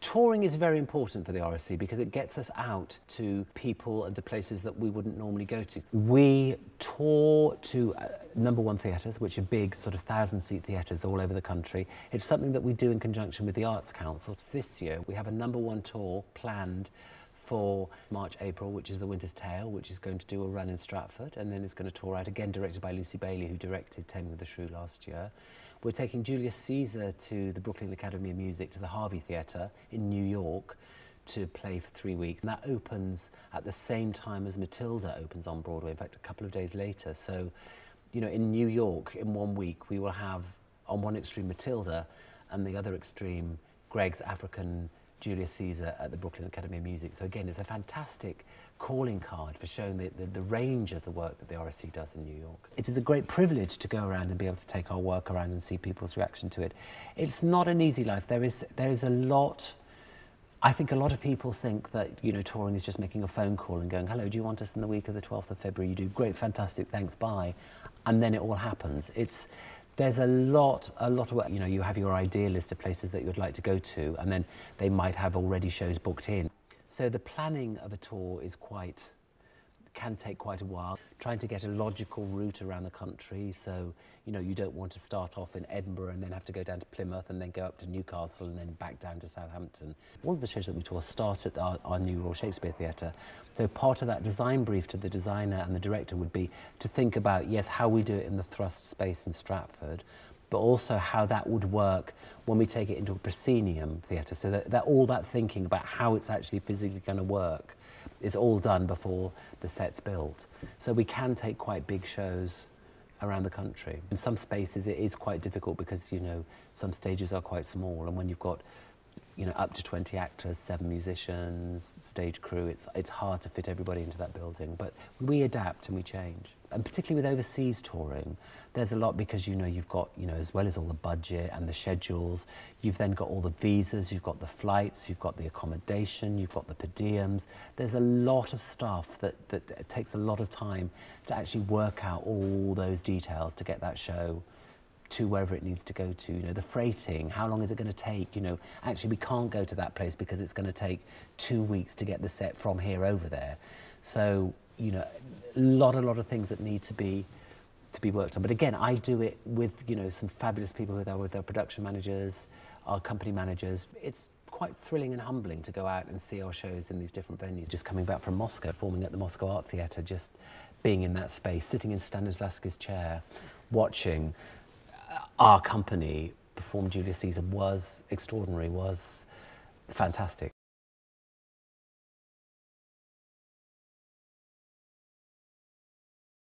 Touring is very important for the RSC because it gets us out to people and to places that we wouldn't normally go to. We tour to #1 theatres, which are big sort of 1,000-seat theatres all over the country. It's something that we do in conjunction with the Arts Council. This year we have a #1 tour planned for March, April, which is The Winter's Tale, which is going to do a run in Stratford, and then it's going to tour out again, directed by Lucy Bailey, who directed Taming of the Shrew last year. We're taking Julius Caesar to the Brooklyn Academy of Music, to the Harvey Theatre in New York, to play for 3 weeks. And that opens at the same time as Matilda opens on Broadway, in fact, a couple of days later. So, you know, in New York, in 1 week, we will have, on one extreme, Matilda, and the other extreme, Greg's African Julius Caesar at the Brooklyn Academy of Music. So again, it's a fantastic calling card for showing the range of the work that the RSC does in New York. It is a great privilege to go around and be able to take our work around and see people's reaction to it. It's not an easy life. There is a lot. I think a lot of people think that, you know, touring is just making a phone call and going, hello, do you want us in the week of the 12th of February? You do, great, fantastic, thanks, bye. And then it all happens. There's a lot of work. You know, you have your idea list of places that you'd like to go to, and then they might have already shows booked in. So the planning of a tour can take quite a while. Trying to get a logical route around the country, so, you know, you don't want to start off in Edinburgh and then have to go down to Plymouth and then go up to Newcastle and then back down to Southampton. All of the shows that we tour start at our new Royal Shakespeare Theatre. So part of that design brief to the designer and the director would be to think about, yes, how we do it in the thrust space in Stratford, but also how that would work when we take it into a proscenium theatre, so that all that thinking about how it's actually physically going to work is all done before the set's built. So we can take quite big shows around the country. In some spaces it is quite difficult because, you know, some stages are quite small, and when you've got, you know, up to 20 actors, 7 musicians, stage crew, it's hard to fit everybody into that building. But we adapt and we change. And particularly with overseas touring, there's a lot because, you know, you've got, you know, as well as all the budget and the schedules, you've then got all the visas, you've got the flights, you've got the accommodation, you've got the per diems. There's a lot of stuff that it takes a lot of time to actually work out all those details to get that show to wherever it needs to go to. You know, the freighting, how long is it going to take? You know, actually we can't go to that place because it's going to take 2 weeks to get the set from here over there. So, you know, a lot of things that need to be worked on. But again, I do it with, you know, some fabulous people who are there, with our production managers, our company managers. It's quite thrilling and humbling to go out and see our shows in these different venues. Just coming back from Moscow, performing at the Moscow Art Theatre, just being in that space, sitting in Stanislavski's chair, watching our company perform Julius Caesar was extraordinary, was fantastic.